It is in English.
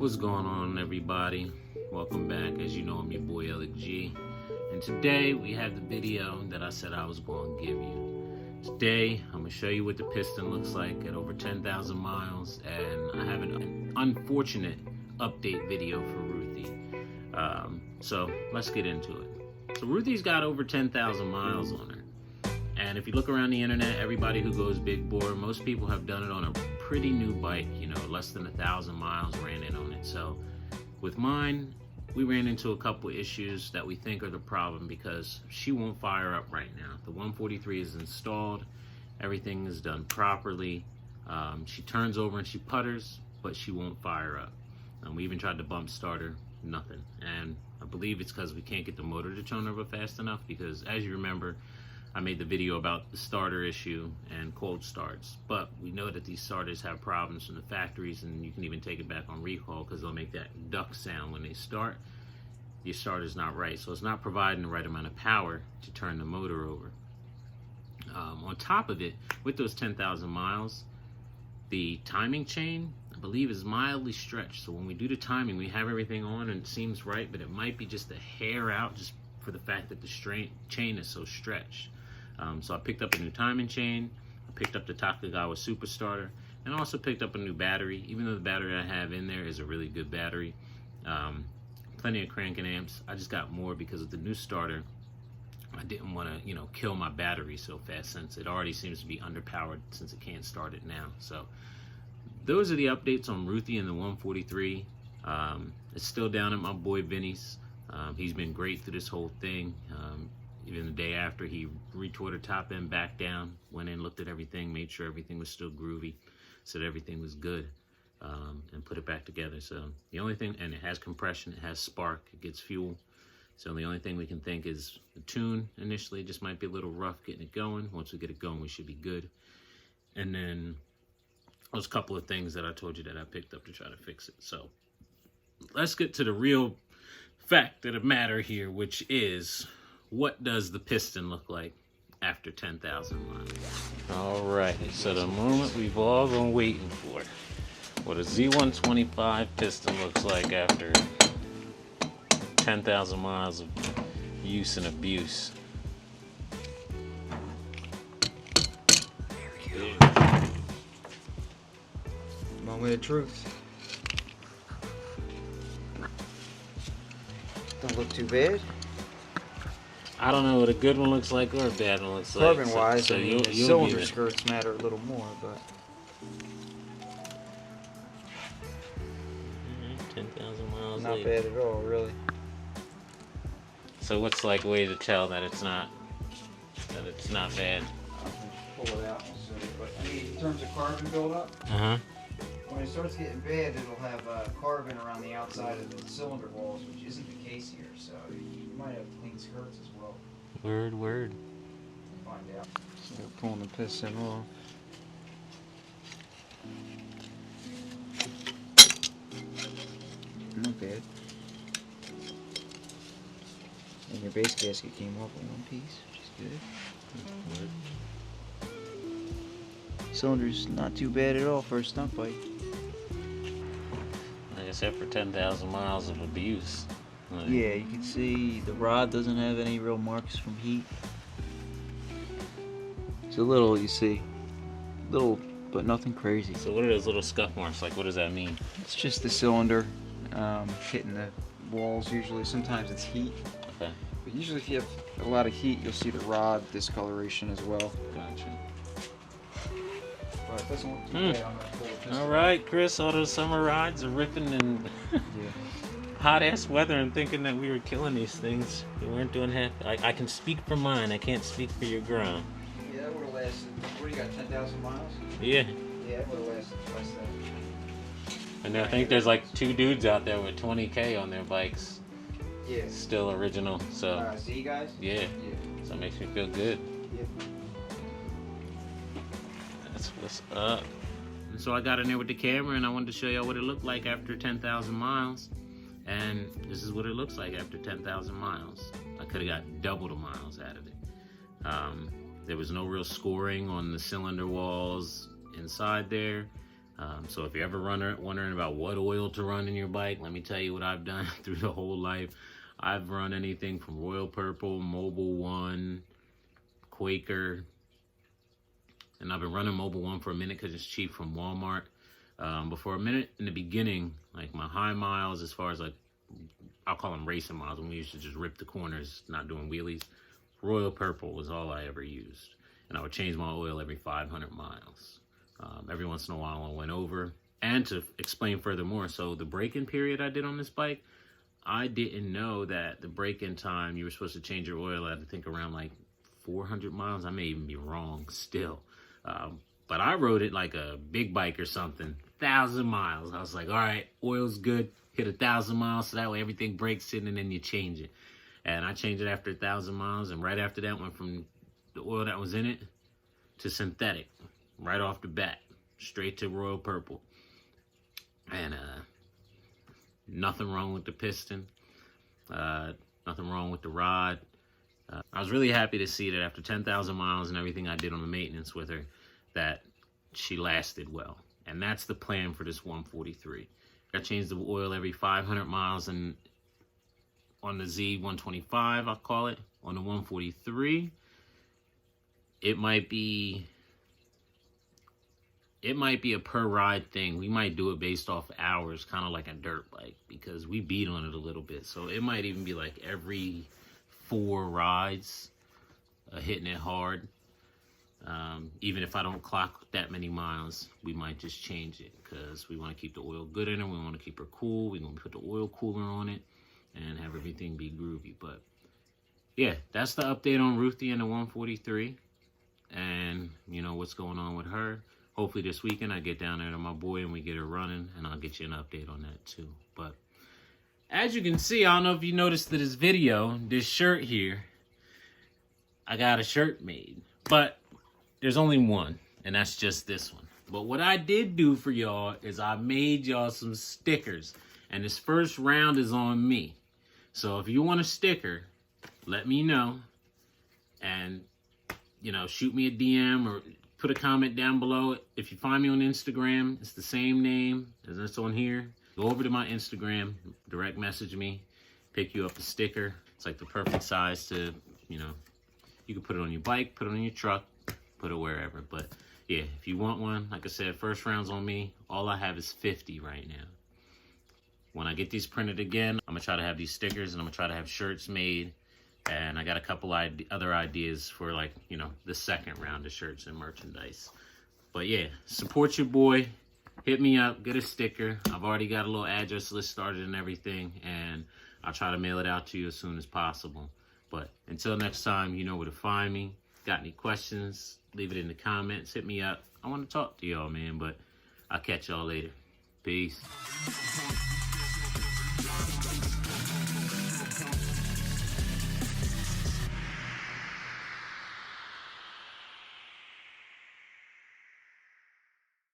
What's going on, everybody? Welcome back. As you know, I'm your boy Elyk-G, and today we have the video that I said I was going to give you. Today I'm going to show you what the piston looks like at over 10,000 miles, and I have an unfortunate update video for Ruthie. So let's get into it. So Ruthie's got over 10,000 miles on her, and if you look around the internet, everybody who goes big bore, most people have done it on a pretty new bike, you know, less than 1,000 miles ran in on it. So with mine, we ran into a couple issues that we think are the problem because she won't fire up right now. The 143 is installed, everything is done properly. She turns over and she putters, but she won't fire up. We even tried to bump start her, nothing. And I believe it's because we can't get the motor to turn over fast enough, because as you remember, I made the video about the starter issue and cold starts, but we know that these starters have problems from the factories, and you can even take it back on recall because they'll make that duck sound when they start. Your starter's not right, so it's not providing the right amount of power to turn the motor over. On top of it, with those 10,000 miles, the timing chain, I believe, is mildly stretched. So when we do the timing, we have everything on and it seems right, but it might be just a hair out just for the fact that the chain is so stretched. So I picked up a new timing chain, I picked up the Takagawa Super Starter, and I also picked up a new battery, even though the battery I have in there is a really good battery. Plenty of cranking amps. I just got more because of the new starter. I didn't want to, kill my battery so fast, since it already seems to be underpowered since it can't start it now. So those are the updates on Ruthie and the 143. It's still down at my boy Vinny's. He's been great through this whole thing. Even the day after, he retore the top end back down, went in, looked at everything, made sure everything was still groovy, said everything was good, and put it back together. So the only thing, and it has compression, it has spark, it gets fuel. So the only thing we can think is the tune initially just might be a little rough getting it going. Once we get it going, we should be good. And then those couple of things that I told you that I picked up to try to fix it. So let's get to the real fact of the matter here, which is, what does the piston look like after 10,000 miles? All right, so the moment we've all been waiting for, what a Z125 piston looks like after 10,000 miles of use and abuse. There we go. Moment of truth. Don't look too bad. I don't know what a good one looks like or a bad one looks like. Carbon-wise, so you'll cylinder skirts matter a little more, but 10,000 miles not later. bad at all, really. So what's like a way to tell that it's not bad? I can pull it out and see. But I mean, in terms of carbon buildup, when it starts getting bad, it'll have carbon around the outside of the cylinder walls, which isn't the case here. So you might have clean skirts as well. Word. Find out. So we're pulling the piston off. Not bad. And your base gasket came off in one piece, which is good. Cylinder's not too bad at all for a stunt bike. Like I said, for 10,000 miles of abuse. Yeah, you can see the rod doesn't have any real marks from heat. It's a little, you see, little, but nothing crazy. So what are those little scuff marks? Like, what does that mean? It's just the cylinder hitting the walls usually. Sometimes it's heat. Okay. But usually if you have a lot of heat, you'll see the rod discoloration as well. Gotcha. But it doesn't look too bad. I'm gonna pull the piston. All right, Chris, all those summer rides are ripping in hot ass weather and thinking that we were killing these things. We weren't doing half. I can speak for mine. I can't speak for your ground. Yeah, that would have lasted. What do you got, 10,000 miles? Yeah. Yeah, it would have lasted twice that. And I think there's like 2 dudes out there with 20K on their bikes. Yeah. Still original. So. Z guys? Yeah. So it makes me feel good. Yeah. That's what's up. And so I got in there with the camera and I wanted to show y'all what it looked like after 10,000 miles. And this is what it looks like after 10,000 miles. I could have got double the miles out of it. There was no real scoring on the cylinder walls inside there. So if you're ever wondering about what oil to run in your bike, let me tell you what I've done through the whole life. I've run anything from Royal Purple, Mobil 1, Quaker, and I've been running Mobil 1 for a minute because it's cheap from Walmart. But for a minute in the beginning, like my high miles, as far as like, I'll call them racing miles, when we used to just rip the corners, not doing wheelies, Royal Purple was all I ever used. And I would change my oil every 500 miles. Every once in a while I went over. And to explain furthermore, so the break-in period I did on this bike, I didn't know that the break-in time, you were supposed to change your oil at, I think, around like 400 miles. I may even be wrong still. But I rode it like a big bike or something, 1,000 miles. I was like, all right, oil's good. Hit 1,000 miles so that way everything breaks in and then you change it. And I changed it after 1,000 miles, and right after that went from the oil that was in it to synthetic, right off the bat, straight to Royal Purple. And nothing wrong with the piston, nothing wrong with the rod. I was really happy to see that after 10,000 miles and everything I did on the maintenance with her, that she lasted well. And that's the plan for this 143. I changed the oil every 500 miles, and on the Z125, I'll call it, on the 143, it might be a per ride thing. We might do it based off hours, kind of like a dirt bike, because we beat on it a little bit. So it might even be like every 4 rides, hitting it hard. Even if I don't clock that many miles, we might just change it because we want to keep the oil good in it. We want to keep her cool. We're going to put the oil cooler on it and have everything be groovy. But yeah, that's the update on Ruthie and the 143. And you know what's going on with her. Hopefully this weekend I get down there to my boy and we get her running, and I'll get you an update on that too. But as you can see, I don't know if you noticed that this video, this shirt here, I got a shirt made. But there's only one, and that's just this one. But what I did do for y'all is I made y'all some stickers, and this first round is on me. So if you want a sticker, let me know, and you know, shoot me a DM or put a comment down below. If you find me on Instagram, it's the same name as it's on here. Go over to my Instagram, direct message me, pick you up a sticker. It's like the perfect size to, you know, you can put it on your bike, put it on your truck, put it wherever. But yeah, if you want one, like I said, first round's on me. All I have is 50 right now. When I get these printed again, I'm gonna try to have these stickers, and I'm gonna try to have shirts made. And I got a couple other ideas for, like, you know, the second round of shirts and merchandise. But yeah, support your boy. Hit me up, get a sticker. I've already got a little address list started and everything, and I'll try to mail it out to you as soon as possible. But until next time, you know where to find me. Got any questions, leave it in the comments. Hit me up. I want to talk to y'all, man, but I'll catch y'all later. Peace.